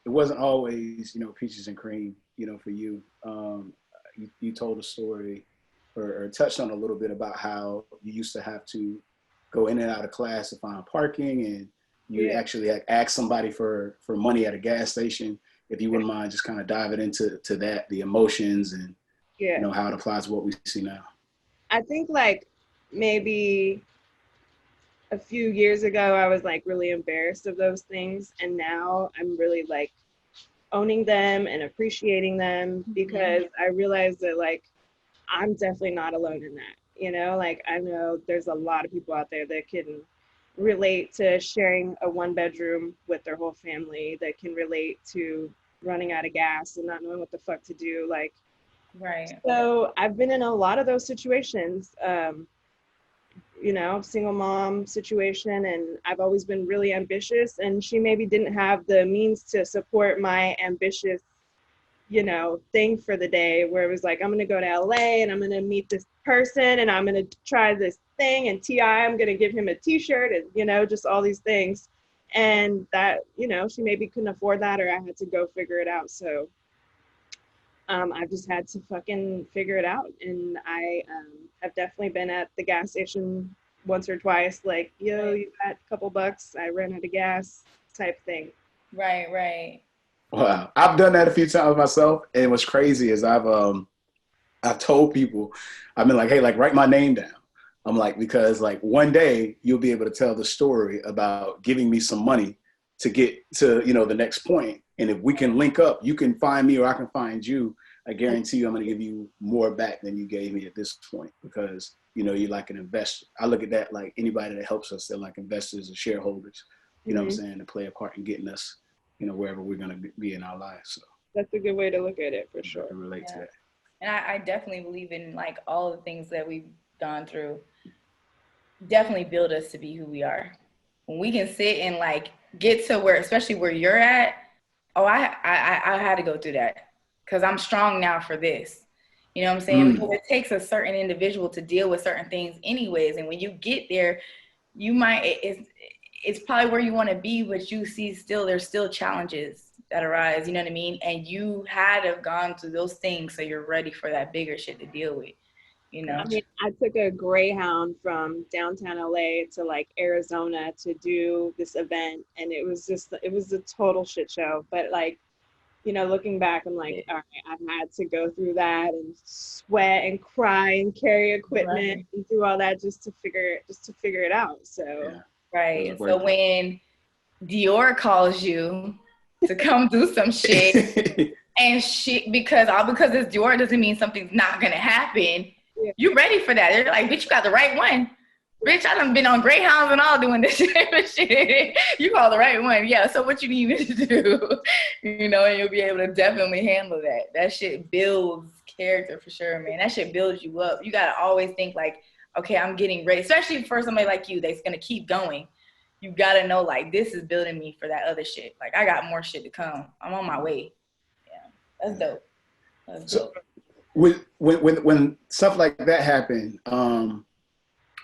it wasn't always, peaches and cream, for you. You told a story or touched on a little bit about how you used to have to go in and out of class to find parking, and you actually asked somebody for money at a gas station. If you wouldn't mind just kind of diving into that, the emotions and, how it applies to what we see now. I think like maybe a few years ago, I was like really embarrassed of those things. And now I'm really like owning them and appreciating them, because I realized that like, I'm definitely not alone in that, like I know there's a lot of people out there that can relate to sharing a 1-bedroom with their whole family, that can relate to running out of gas and not knowing what the fuck to do. Like, right. So I've been in a lot of those situations, single mom situation, and I've always been really ambitious, and she maybe didn't have the means to support my ambitious, thing for the day, where it was like, I'm going to go to LA and I'm going to meet this person and I'm going to try this thing, and I'm going to give him a t-shirt, and, just all these things. And that, she maybe couldn't afford that, or I had to go figure it out. So I've just had to fucking figure it out. And I have definitely been at the gas station once or twice, like, yo, you got a couple bucks, I ran out of gas type thing. Right. Wow. I've done that a few times myself. And what's crazy is I've told people, I've been like, hey, like, write my name down. I'm like, because like one day you'll be able to tell the story about giving me some money to get to, the next point. And if we can link up, you can find me or I can find you. I guarantee you I'm going to give you more back than you gave me at this point, because, you're like an investor. I look at that like anybody that helps us, they're like investors or shareholders, you know what I'm saying, to play a part in getting us, wherever we're going to be in our lives. So that's a good way to look at it, for sure. I can relate to that. And I definitely believe in like all the things that we've gone through definitely build us to be who we are. When we can sit and like get to where, especially where you're at, I had to go through that because I'm strong now for this. You know what I'm saying? Because it takes a certain individual to deal with certain things anyways. And when you get there, you might, it's probably where you want to be, but you see there's still challenges that arise, you know what I mean? And you had to have gone through those things so you're ready for that bigger shit to deal with, I mean, I took a Greyhound from downtown LA to like Arizona to do this event, and it was a total shit show. But like, looking back, I'm like, all right, I've had to go through that and sweat and cry and carry equipment and do all that just to figure it out. So right. So when Youre calls you to come do some shit, and because it's Youre doesn't mean something's not gonna happen. Yeah. You ready for that? They're like, bitch, you got the right one. Bitch, I done been on Greyhounds and all doing this shit. You call the right one. Yeah, so what you need me to do? And you'll be able to definitely handle that. That shit builds character for sure, man. That shit builds you up. You got to always think like, okay, I'm getting ready. Especially for somebody like you that's going to keep going. You got to know like, this is building me for that other shit. Like, I got more shit to come. I'm on my way. Yeah, that's dope. That's dope. When stuff like that happened,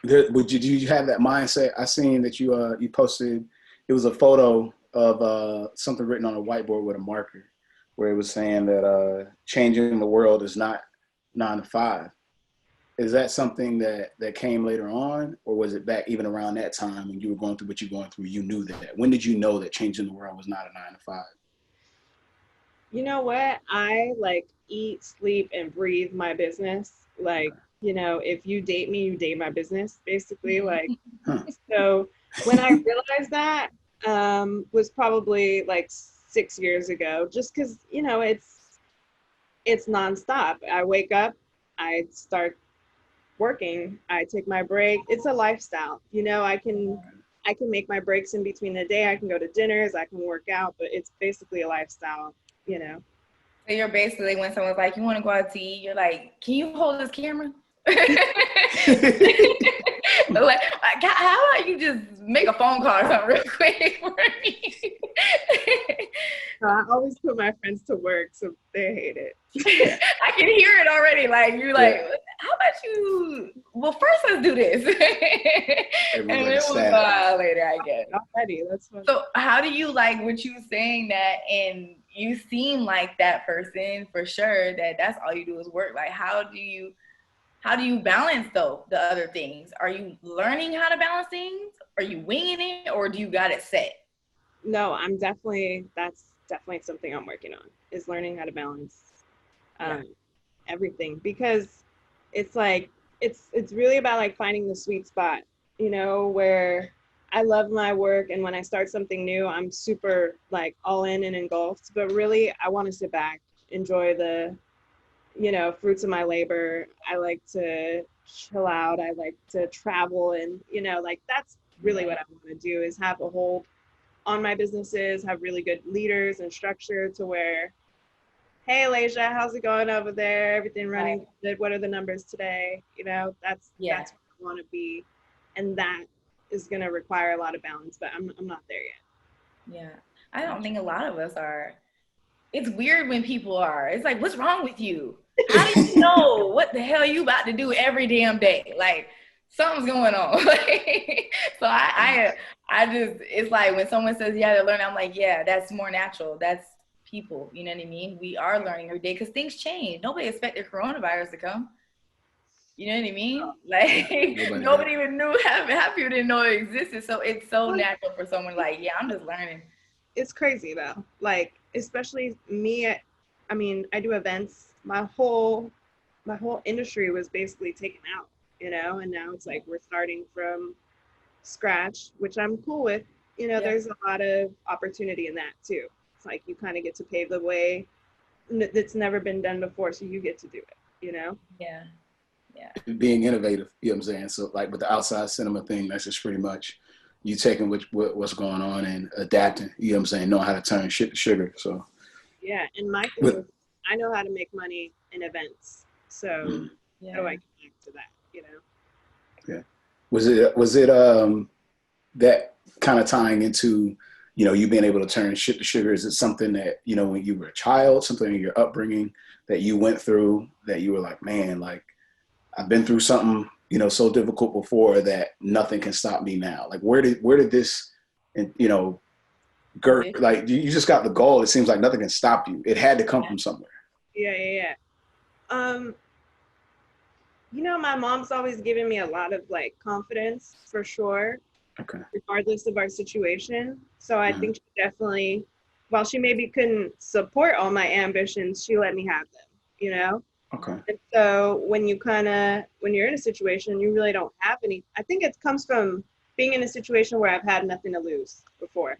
did you have that mindset? I seen that you posted, it was a photo of something written on a whiteboard with a marker, where it was saying that changing the world is not 9 to 5. Is that something that came later on, or was it back even around that time when you were going through what you're going through? You knew that. When did you know that changing the world was not a 9 to 5? You know what? I like eat, sleep, and breathe my business. Like, if you date me, you date my business, basically. Like, So when I realized that was probably like 6 years ago, just because, it's nonstop. I wake up, I start working, I take my break. It's a lifestyle. I can make my breaks in between the day. I can go to dinners, I can work out, but it's basically a lifestyle. So you're basically, when someone's like, you want to go out to eat, you're like, can you hold this camera? Like, how about you just make a phone call or something real quick for me? I always put my friends to work, so they hate it. I can hear it already. Like, you're like, how about you? Well, first let's do this. And then we'll go later, I guess. Already, that's fun. So how do you like what you saying that, and you seem like that person for sure, that's all you do is work. Like, how do you balance though the other things? Are you learning how to balance things? Are you winging it, or do you got it set? No, that's definitely something I'm working on, is learning how to balance everything, because it's like, it's really about like finding the sweet spot, where I love my work, and when I start something new, I'm super like all in and engulfed, but really I want to sit back, enjoy the, fruits of my labor. I like to chill out. I like to travel, and, like that's really what I want to do, is have a hold on my businesses, have really good leaders and structure to where, hey, Alasia, how's it going over there? Everything running good? What are the numbers today? That's what I want to be. And that is going to require a lot of balance, but I'm not there yet. Yeah. I don't think a lot of us are. It's weird when people are. It's like, what's wrong with you? How do you know what the hell you about to do every damn day? Like, something's going on. So I just, it's like when someone says, yeah, they're learning, I'm like, yeah, that's more natural. That's people, you know what I mean? We are learning every day because things change. Nobody expected coronavirus to come. You know what I mean? Like, nobody even knew, half people didn't know it existed. So it's so natural for someone like, yeah, I'm just learning. It's crazy though. Like, especially me, I do events. My whole industry was basically taken out, and now it's like we're starting from scratch, which I'm cool with. There's a lot of opportunity in that too. It's like you kind of get to pave the way that's never been done before, so you get to do it, Yeah. Being innovative, you know what I'm saying? So like with the outside cinema thing, that's just pretty much you taking what's going on and adapting, you know what I'm saying? Knowing how to turn shit to sugar. So yeah, and my thing is, I know how to make money in events. So how do I get back to that, Yeah. Was it that kind of tying into, you being able to turn shit to sugar? Is it something that, when you were a child, something in your upbringing that you went through that you were like, man, like I've been through something, so difficult before that nothing can stop me now? Like where did this, like you just got the goal. It seems like nothing can stop you. It had to come from somewhere. Yeah. My mom's always given me a lot of like confidence, for sure. Okay. Regardless of our situation. So I think she definitely, while she maybe couldn't support all my ambitions, she let me have them, Okay. And so when you're in a situation, you really don't have any, I think it comes from being in a situation where I've had nothing to lose before.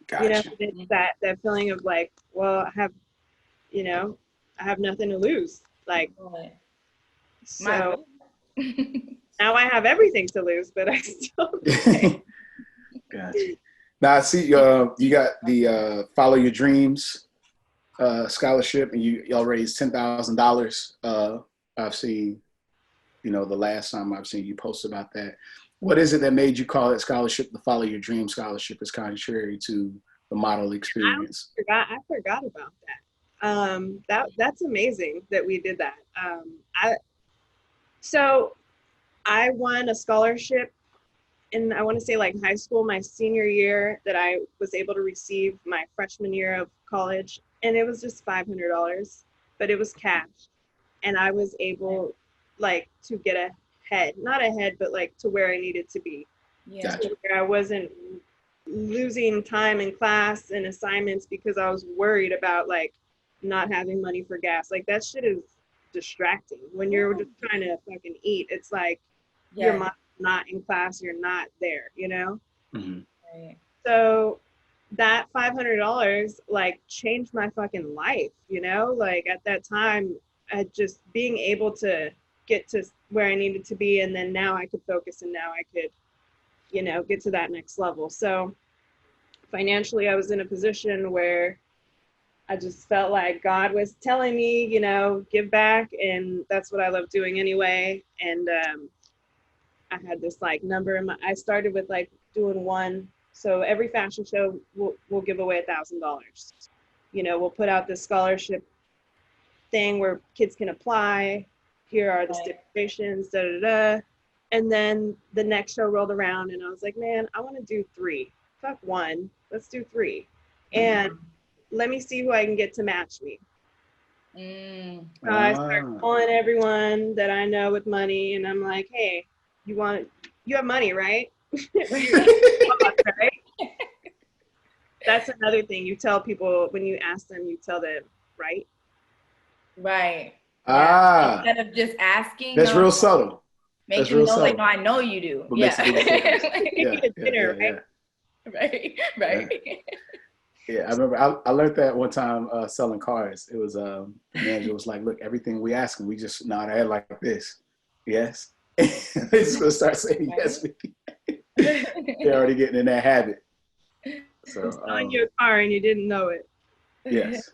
Gotcha. It's that feeling of like, well, I have nothing to lose. Like, so now I have everything to lose, but I still. Gotcha. Now I see you got the Follow Your Dreams scholarship, and y'all raised $10,000. I've seen, the last time I've seen you post about that. What is it that made you call that scholarship the Follow Your Dream Scholarship, as contrary to the model experience? I forgot about that. That's amazing that we did that. So I won a scholarship in, I want to say like high school, my senior year, that I was able to receive my freshman year of college. And it was just $500, but it was cash. And I was able like to get not ahead, but like to where I needed to be. Yeah. So where I wasn't losing time in class and assignments because I was worried about like not having money for gas. Like that shit is distracting when you're just trying to fucking eat. It's like you're not in class, you're not there, Mm-hmm. Right. So that $500 like changed my fucking life, like at that time, I just being able to get to where I needed to be, and then now I could focus, and now I could get to that next level. So financially I was in a position where I just felt like God was telling me, give back, and that's what I love doing anyway. And I had this like number I started with like doing one. So every fashion show will give away $1,000. we'll put out this scholarship thing where kids can apply. Here are the stipulations, da da da. And then the next show rolled around and I was like, man, I want to do 3. Fuck 1. Let's do 3. And let me see who I can get to match me. I started calling everyone that I know with money, and I'm like, hey, you have money, right? Right? That's another thing. You tell people when you ask them, you tell them, right? Right. Yeah. Instead of just asking. That's real subtle. Make them know, like, no, I know you do. But yeah. Right. Right. Yeah, I remember I learned that one time selling cars. It was the manager was like, look, everything we ask them, we just nod our head like this. Yes. They just gonna start saying yes. They're already getting in that habit. So selling your car and you didn't know it. Yes.